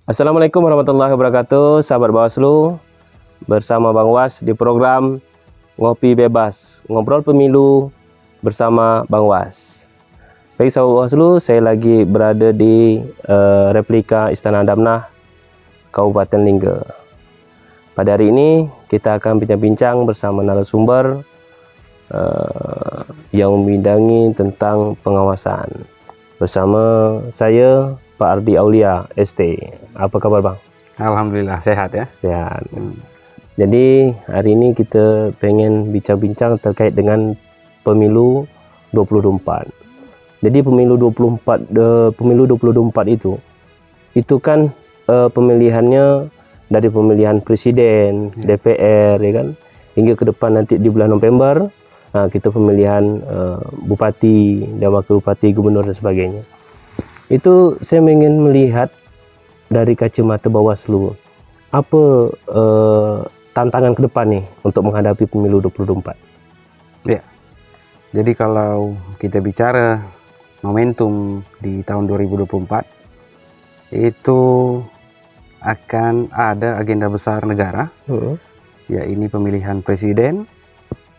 Assalamualaikum warahmatullahi wabarakatuh, sahabat Bawaslu. Bersama Bang Was di program Ngopi Bebas, Ngobrol Pemilu bersama Bang Was. Baik sahabat Bawaslu, saya lagi berada di replika Istana Damnah, Kabupaten Lingga. Pada hari ini kita akan bincang-bincang bersama narasumber yang membidangi tentang pengawasan. Bersama saya Pak Ardi Aulia, ST. Apa kabar Bang? Alhamdulillah sehat ya. Sehat. Jadi hari ini kita pengen bincang-bincang terkait dengan pemilu 2024. Jadi pemilu 2024 itu kan pemilihannya dari pemilihan presiden, DPR, ya kan, hingga ke depan nanti di bulan November kita pemilihan bupati dan wakil bupati, gubernur dan sebagainya. Itu saya ingin melihat dari kacamata Bawaslu, apa tantangan ke depan nih untuk menghadapi pemilu 2024? Ya. Jadi kalau kita bicara momentum di tahun 2024, itu akan ada agenda besar negara, yaitu pemilihan presiden,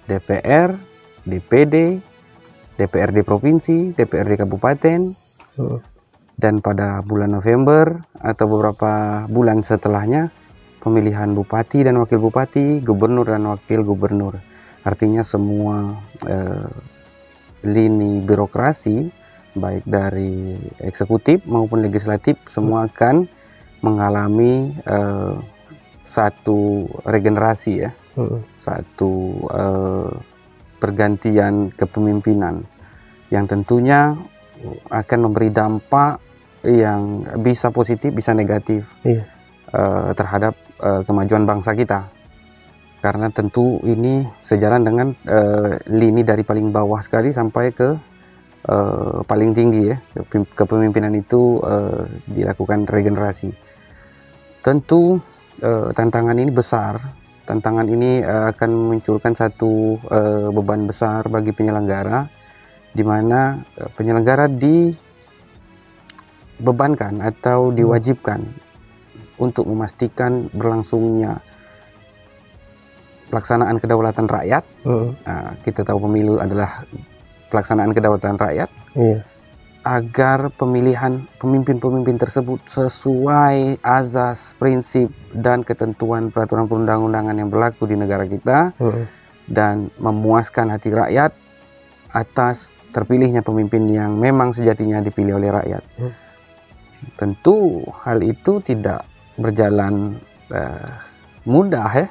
DPR, DPD, DPRD provinsi, DPRD kabupaten, dan pada bulan November atau beberapa bulan setelahnya pemilihan bupati dan wakil bupati, gubernur dan wakil gubernur. Artinya semua lini birokrasi baik dari eksekutif maupun legislatif semua akan mengalami satu regenerasi ya, satu pergantian kepemimpinan yang tentunya akan memberi dampak yang bisa positif bisa negatif terhadap kemajuan bangsa kita, karena tentu ini sejalan dengan lini dari paling bawah sekali sampai ke paling tinggi ya. Kepemimpinan itu dilakukan regenerasi. Tentu tantangan ini besar. Tantangan ini akan memunculkan satu beban besar bagi penyelenggara, di mana penyelenggara dibebankan atau diwajibkan untuk memastikan berlangsungnya pelaksanaan kedaulatan rakyat. Kita tahu pemilu adalah pelaksanaan kedaulatan rakyat, agar pemilihan pemimpin-pemimpin tersebut sesuai azas, prinsip, dan ketentuan peraturan perundang-undangan yang berlaku di negara kita, dan memuaskan hati rakyat atas terpilihnya pemimpin yang memang sejatinya dipilih oleh rakyat. Tentu hal itu tidak berjalan mudah ya.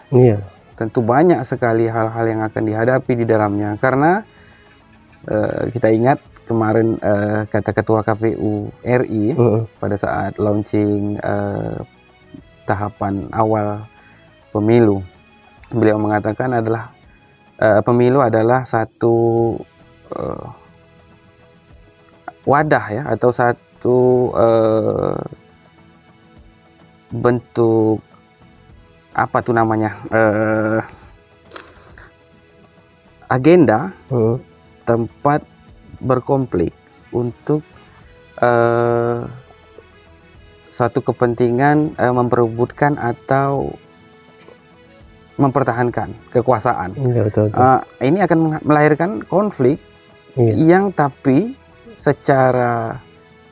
Tentu banyak sekali hal-hal yang akan dihadapi di dalamnya, karena kita ingat kemarin kata Ketua KPU RI pada saat launching tahapan awal pemilu, beliau mengatakan adalah pemilu adalah satu wadah ya, atau satu bentuk apa tuh namanya, agenda, tempat berkonflik untuk satu kepentingan memperebutkan atau mempertahankan kekuasaan. Ini akan melahirkan konflik yang tapi secara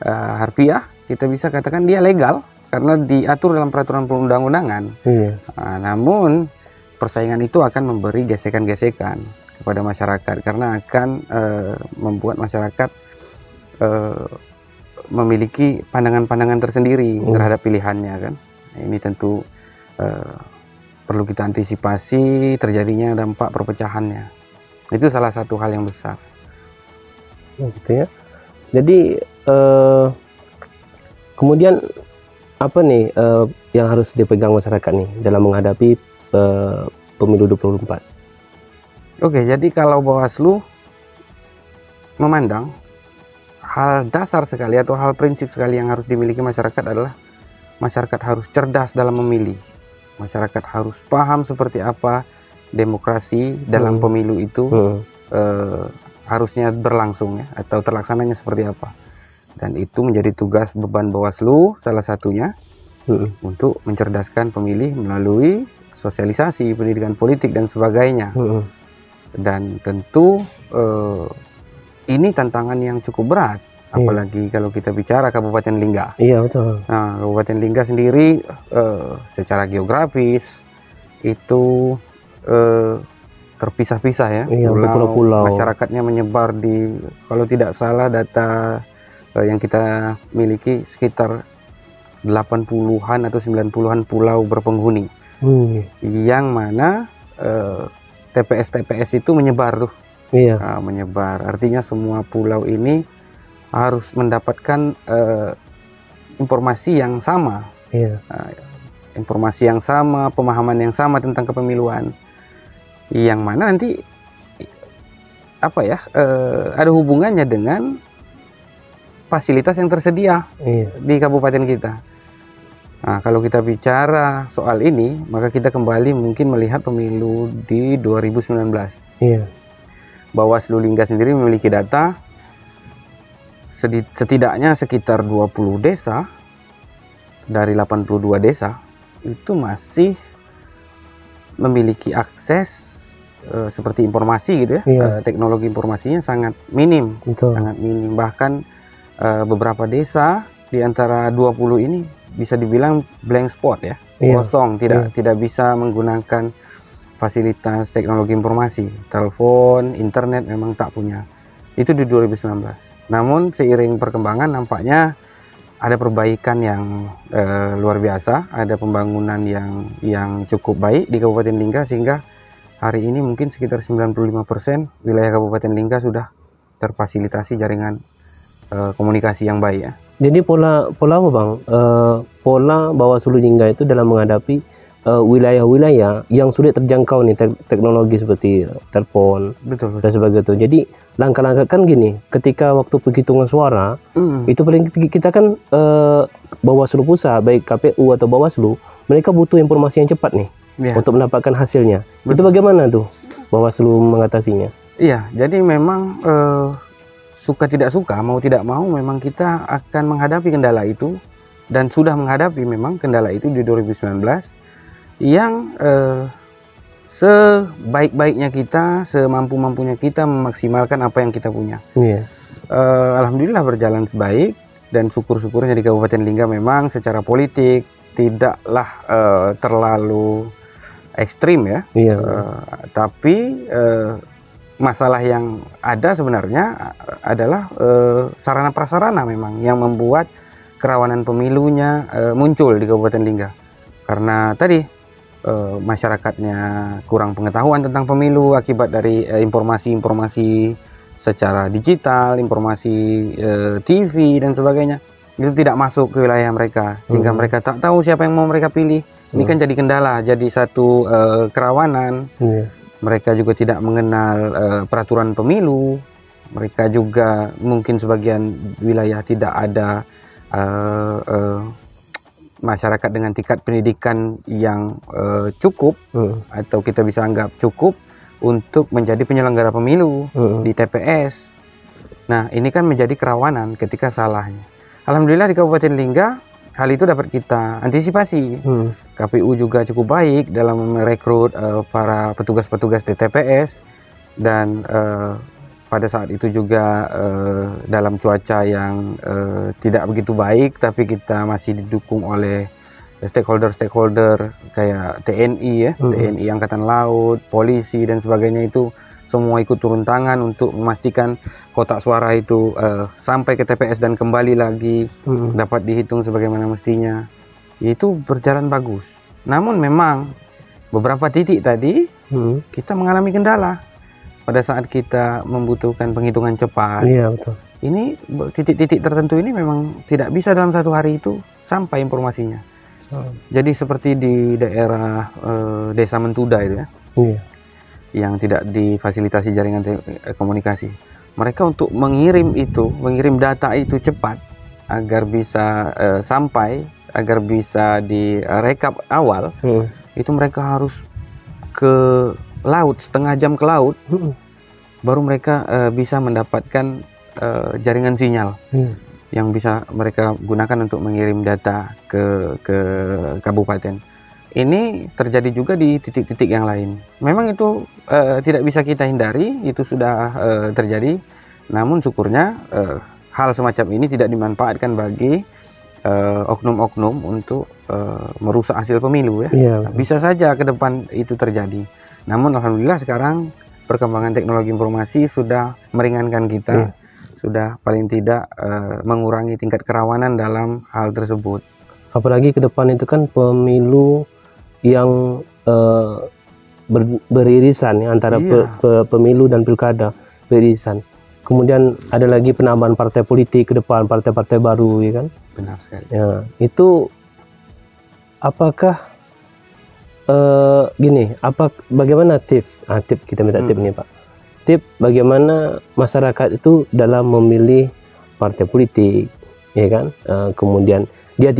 harfiah kita bisa katakan dia legal karena diatur dalam peraturan perundang-undangan. Namun persaingan itu akan memberi gesekan-gesekan kepada masyarakat, karena akan membuat masyarakat memiliki pandangan-pandangan tersendiri terhadap pilihannya kan. Ini tentu perlu kita antisipasi terjadinya dampak perpecahannya. Itu salah satu hal yang besar. Gitu ya. Jadi kemudian apa nih yang harus dipegang masyarakat nih dalam menghadapi pemilu 2024? Oke, jadi kalau Bawaslu memandang hal dasar sekali atau hal prinsip sekali yang harus dimiliki masyarakat adalah masyarakat harus cerdas dalam memilih. Masyarakat harus paham seperti apa demokrasi dalam pemilu itu harusnya berlangsung ya, atau terlaksananya seperti apa. Dan itu menjadi tugas beban Bawaslu salah satunya, untuk mencerdaskan pemilih melalui sosialisasi, pendidikan politik dan sebagainya. Dan tentu ini tantangan yang cukup berat, apalagi kalau kita bicara Kabupaten Lingga. Iya, betul. Nah, Kabupaten Lingga sendiri secara geografis itu terpisah-pisah ya, pulau-pulau. Masyarakatnya menyebar di, kalau tidak salah data yang kita miliki sekitar 80-an atau 90-an pulau berpenghuni, yang mana TPS-TPS itu menyebar tuh. Menyebar, artinya semua pulau ini harus mendapatkan informasi yang sama, informasi yang sama, pemahaman yang sama tentang kepemiluan, yang mana nanti ada hubungannya dengan fasilitas yang tersedia di kabupaten kita. Nah, kalau kita bicara soal ini, maka kita kembali mungkin melihat pemilu di 2019. Bawaslu Lingga sendiri memiliki data setidaknya sekitar 20 desa dari 82 desa itu masih memiliki akses seperti informasi gitu ya. Teknologi informasinya sangat minim, sangat minim. Bahkan beberapa desa di antara 20 ini bisa dibilang blank spot ya, kosong, tidak bisa menggunakan fasilitas teknologi informasi, telepon, internet memang tak punya. Itu di 2019. Namun seiring perkembangan nampaknya ada perbaikan yang luar biasa, ada pembangunan yang cukup baik di Kabupaten Lingga, sehingga hari ini mungkin sekitar 95% wilayah Kabupaten Lingga sudah terfasilitasi jaringan komunikasi yang baik ya. Jadi pola apa Bang? Pola Bawaslu Lingga itu dalam menghadapi wilayah-wilayah yang sulit terjangkau nih teknologi seperti telepon dan sebagainya. Jadi langkah-langkah kan gini, ketika waktu penghitungan suara itu paling kita kan Bawaslu pusat, baik KPU atau Bawaslu, mereka butuh informasi yang cepat nih untuk mendapatkan hasilnya. Itu bagaimana tuh Bawaslu mengatasinya? Iya, jadi memang suka tidak suka, mau tidak mau, memang kita akan menghadapi kendala itu, dan sudah menghadapi memang kendala itu di 2019, yang sebaik-baiknya kita, semampu-mampunya kita memaksimalkan apa yang kita punya. Alhamdulillah berjalan baik, dan syukur-syukurnya di Kabupaten Lingga memang secara politik tidaklah terlalu ekstrim ya. Tapi masalah yang ada sebenarnya adalah sarana prasarana memang yang membuat kerawanan pemilunya muncul di Kabupaten Lingga. Karena tadi masyarakatnya kurang pengetahuan tentang pemilu akibat dari informasi-informasi secara digital, informasi TV dan sebagainya, itu tidak masuk ke wilayah mereka, sehingga mereka tak tahu siapa yang mau mereka pilih. Ini kan jadi kendala, jadi satu kerawanan. Mereka juga tidak mengenal peraturan pemilu. Mereka juga mungkin sebagian wilayah tidak ada masyarakat dengan tingkat pendidikan yang cukup, atau kita bisa anggap cukup untuk menjadi penyelenggara pemilu di TPS. Nah, ini kan menjadi kerawanan ketika salahnya. Alhamdulillah di Kabupaten Lingga hal itu dapat kita antisipasi. KPU juga cukup baik dalam merekrut para petugas-petugas di TPS, dan pada saat itu juga dalam cuaca yang tidak begitu baik, tapi kita masih didukung oleh stakeholder kayak TNI ya, TNI Angkatan Laut, polisi dan sebagainya, itu semua ikut turun tangan untuk memastikan kotak suara itu sampai ke TPS dan kembali lagi dapat dihitung sebagaimana mestinya. Itu berjalan bagus. Namun memang beberapa titik tadi kita mengalami kendala pada saat kita membutuhkan penghitungan cepat. Ini titik-titik tertentu ini memang tidak bisa dalam satu hari itu sampai informasinya. Jadi seperti di daerah Desa Mentuda itu ya, yang tidak difasilitasi jaringan komunikasi. Mereka untuk mengirim data itu cepat agar bisa sampai, agar bisa direkap awal, itu mereka harus ke laut, setengah jam ke laut, baru mereka bisa mendapatkan jaringan sinyal. yang bisa mereka gunakan untuk mengirim data ke kabupaten. Ini terjadi juga di titik-titik yang lain. Memang itu tidak bisa kita hindari, itu sudah terjadi. Namun syukurnya hal semacam ini tidak dimanfaatkan bagi oknum-oknum untuk merusak hasil pemilu ya. Iya. Bisa saja ke depan itu terjadi. Namun alhamdulillah sekarang perkembangan teknologi informasi sudah meringankan kita, sudah paling tidak mengurangi tingkat kerawanan dalam hal tersebut. Apalagi ke depan itu kan pemilu yang beririsan ya, antara pemilu dan pilkada beririsan. Kemudian ada lagi penambahan partai politik ke depan, partai-partai baru, ya kan? Benar sekali. Ya, itu apakah bagaimana tips kita minta tips nih Pak? Tips bagaimana masyarakat itu dalam memilih partai politik, ya kan? Kemudian dia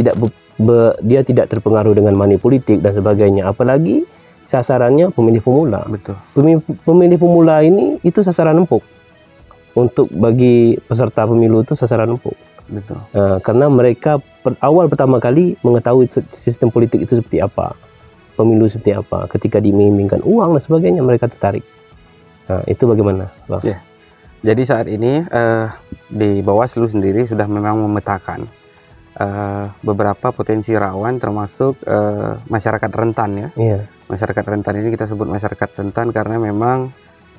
tidak terpengaruh dengan money politik dan sebagainya. Apalagi sasarannya pemilih pemula. Betul. Pemilih pemula ini itu sasaran empuk. Untuk bagi peserta pemilu itu sasaran empuk. Betul. Karena mereka pertama kali mengetahui sistem politik itu seperti apa, pemilu seperti apa. Ketika diiming-imingkan uang dan sebagainya, mereka tertarik. Itu bagaimana, Bang? Ya. Jadi saat ini di Bawaslu sendiri sudah memang memetakan beberapa potensi rawan, termasuk masyarakat rentan ya. Iya. Masyarakat rentan ini kita sebut masyarakat rentan karena memang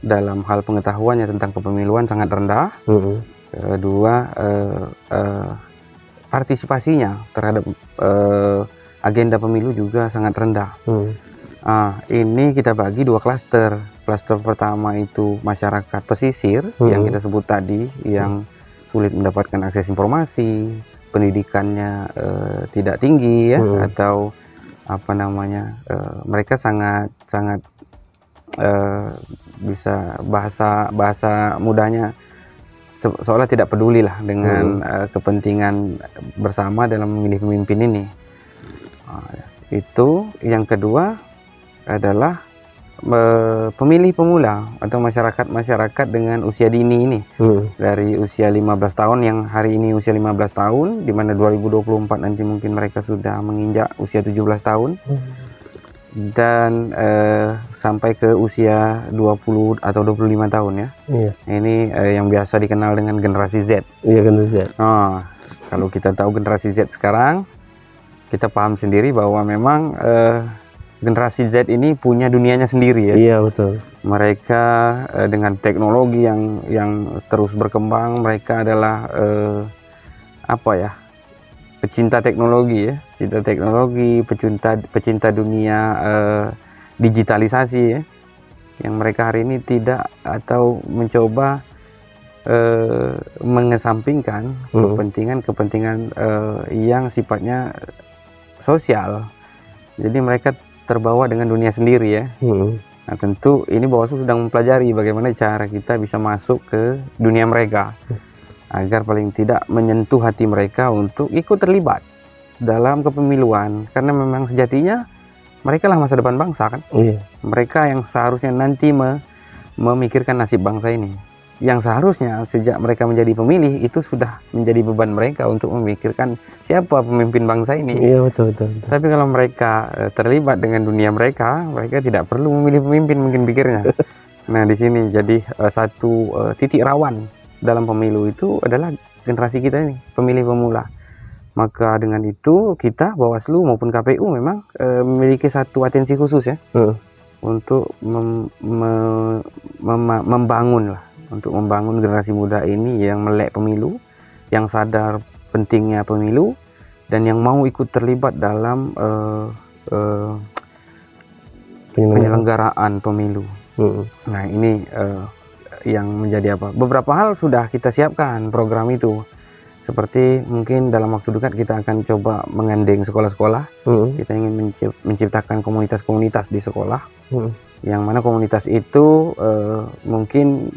dalam hal pengetahuannya tentang kepemiluan sangat rendah. Kedua, partisipasinya terhadap agenda pemilu juga sangat rendah. Ini kita bagi dua klaster. Klaster pertama itu masyarakat pesisir yang kita sebut tadi, yang sulit mendapatkan akses informasi, pendidikannya tidak tinggi ya, atau apa namanya, mereka sangat bisa bahasa mudahnya seolah tidak peduli lah dengan kepentingan bersama dalam memilih pemimpin ini. Itu yang kedua adalah pemilih pemula atau masyarakat dengan usia dini ini, dari usia 15 tahun yang hari ini usia 15 tahun, di mana 2024 nanti mungkin mereka sudah menginjak usia 17 tahun. Dan sampai ke usia 20 atau 25 tahun ya. Iya. Ini yang biasa dikenal dengan generasi Z. Iya, generasi Z. Kalau kita tahu generasi Z sekarang, kita paham sendiri bahwa memang generasi Z ini punya dunianya sendiri ya. Iya, betul. Mereka dengan teknologi yang terus berkembang, mereka adalah pecinta teknologi ya, pecinta dunia digitalisasi ya, yang mereka hari ini tidak atau mencoba mengesampingkan kepentingan yang sifatnya sosial. Jadi mereka terbawa dengan dunia sendiri ya. Nah tentu ini Bawaslu sedang mempelajari bagaimana cara kita bisa masuk ke dunia mereka, agar paling tidak menyentuh hati mereka untuk ikut terlibat dalam kepemiluan. Karena memang sejatinya mereka lah masa depan bangsa kan. Mereka yang seharusnya nanti memikirkan nasib bangsa ini, yang seharusnya sejak mereka menjadi pemilih itu sudah menjadi beban mereka untuk memikirkan siapa pemimpin bangsa ini. Iya, betul. Tapi kalau mereka terlibat dengan dunia mereka tidak perlu memilih pemimpin mungkin pikirnya. Nah di sini jadi satu titik rawan dalam pemilu itu adalah generasi kita ini, pemilih pemula. Maka dengan itu kita Bawaslu maupun KPU memang memiliki satu atensi khusus ya, untuk membangun generasi muda ini yang melek pemilu, yang sadar pentingnya pemilu, dan yang mau ikut terlibat dalam penyelenggaraan pemilu. Nah ini yang menjadi beberapa hal sudah kita siapkan program itu, seperti mungkin dalam waktu dekat kita akan coba menggandeng sekolah-sekolah. Kita ingin menciptakan komunitas-komunitas di sekolah, yang mana komunitas itu mungkin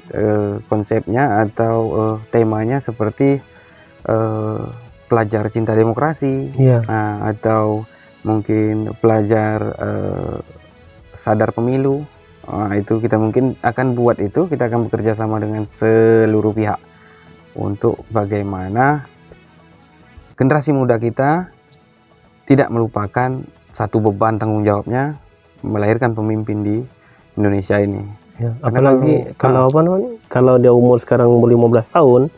konsepnya atau temanya seperti pelajar cinta demokrasi, atau mungkin pelajar sadar pemilu. Itu kita mungkin akan buat itu, kita akan bekerja sama dengan seluruh pihak untuk bagaimana generasi muda kita tidak melupakan satu beban tanggung jawabnya melahirkan pemimpin di Indonesia ini. Ya, apalagi kalau kalau dia umur sekarang umur 15 tahun,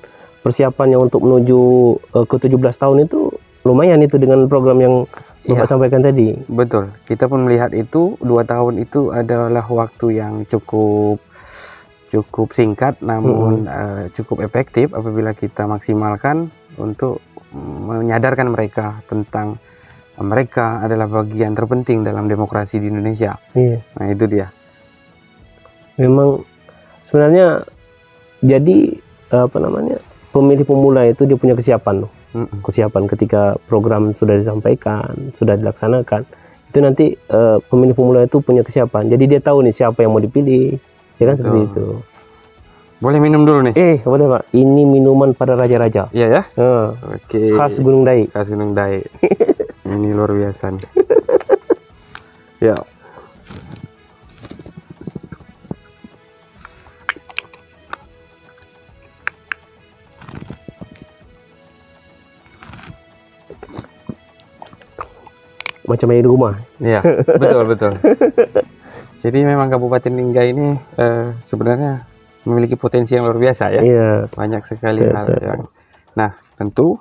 persiapannya untuk menuju ke 17 tahun itu lumayan itu dengan program yang Bapak sampaikan tadi. Betul. Kita pun melihat itu 2 tahun itu adalah waktu yang cukup singkat, namun cukup efektif apabila kita maksimalkan untuk menyadarkan mereka tentang mereka adalah bagian terpenting dalam demokrasi di Indonesia. Nah itu dia. Memang sebenarnya jadi pemilih pemula itu dia punya kesiapan loh. Kesiapan ketika program sudah disampaikan, sudah dilaksanakan, itu nanti pemilih pemula itu punya kesiapan. Jadi dia tahu nih siapa yang mau dipilih, ya kan. Seperti itu. Boleh minum dulu nih? Boleh Pak. Ini minuman para raja-raja. Iya ya? Oke. Khas Gunung Dai. Khas Gunung Dai. Ini luar biasa nih. Ya. Macam air di rumah. Iya, betul. Jadi memang Kabupaten Lingga ini sebenarnya memiliki potensi yang luar biasa ya. Iya. Banyak sekali hal yang. Nah, tentu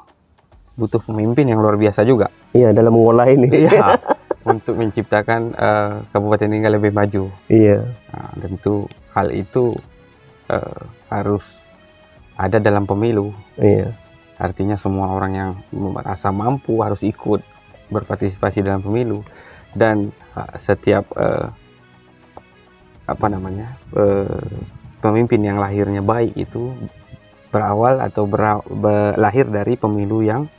butuh pemimpin yang luar biasa juga. Iya, dalam mengolah ini. Iya. Untuk menciptakan Kabupaten Lingga lebih maju. Iya. Nah, tentu hal itu harus ada dalam pemilu. Iya. Artinya semua orang yang merasa mampu harus ikut berpartisipasi dalam pemilu, dan setiap pemimpin yang lahirnya baik itu berawal atau lahir dari pemilu yang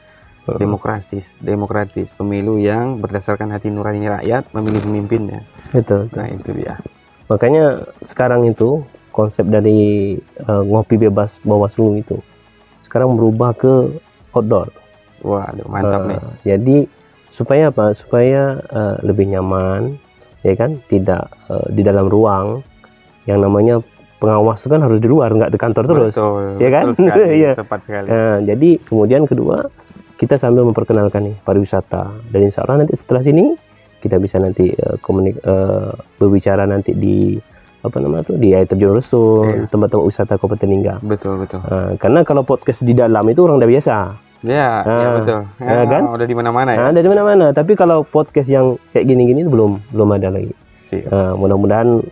demokratis, pemilu yang berdasarkan hati nurani rakyat memilih pemimpinnya. Betul. Nah itu dia. Makanya sekarang itu konsep dari ngopi bebas Bawaslu itu sekarang berubah ke outdoor. Wah, mantap nih. Jadi supaya apa? Supaya lebih nyaman, ya kan? Tidak di dalam ruang. Yang namanya pengawas itu kan harus di luar, nggak di kantor terus. Betul, ya kan? Betul sekali, iya. Tepat sekali. Jadi kemudian kedua, kita sambil memperkenalkan nih pariwisata, dan insya Allah nanti setelah sini kita bisa nanti berbicara nanti di di air terjun Resun, tempat-tempat wisata Kabupaten Lingga. Betul. Karena kalau podcast di dalam itu orang udah biasa. Ya, betul. Kan? Udah di mana-mana ya. Ada di mana-mana. Tapi kalau podcast yang kayak gini-gini belum ada lagi. Mudah-mudahan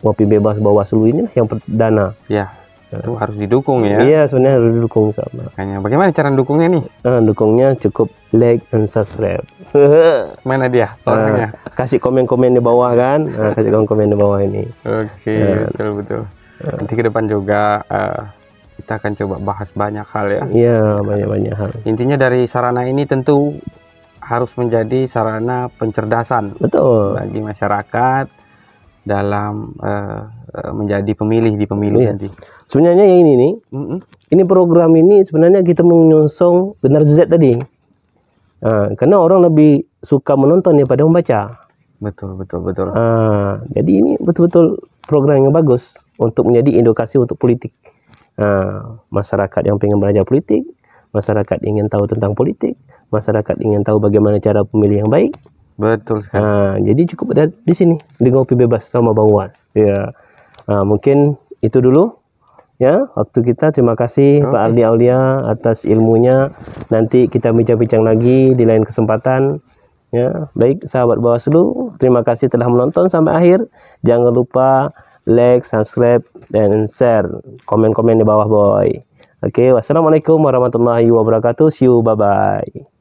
ngopi bebas Bawaslu ini yang perdana. Ya, itu harus didukung ya. Iya, sebenarnya harus didukung sama. Makanya bagaimana cara dukungnya nih? Dukungnya cukup like and subscribe. Mana dia orangnya? Kasih komen-komen di bawah kan. Kasih komen di bawah ini. Oke, betul. Nanti ke depan juga kita akan coba bahas banyak hal ya. Iya, banyak hal. Intinya dari sarana ini tentu harus menjadi sarana pencerdasan. Betul. Bagi masyarakat dalam menjadi pemilih di pemilu nanti. Sebenarnya yang ini nih, ini program ini sebenarnya kita menyongsong generasi Z tadi. Karena orang lebih suka menonton daripada membaca. Betul. Jadi ini betul-betul program yang bagus untuk menjadi edukasi untuk politik. Masyarakat yang pengen belajar politik, masyarakat ingin tahu tentang politik, masyarakat ingin tahu bagaimana cara pemilih yang baik. Betul sekali. Jadi cukup ada di sini di Ngopi Bebas sama Bang Was. Ya, mungkin itu dulu ya waktu kita. Terima kasih Pak Ardi Aulia atas ilmunya. Nanti kita bincang-bincang lagi di lain kesempatan. Ya, baik sahabat Bawaslu, terima kasih telah menonton sampai akhir. Jangan lupa like, subscribe, dan share. Komen-komen di bawah boy. Oke, wassalamualaikum warahmatullahi wabarakatuh. See you, bye-bye.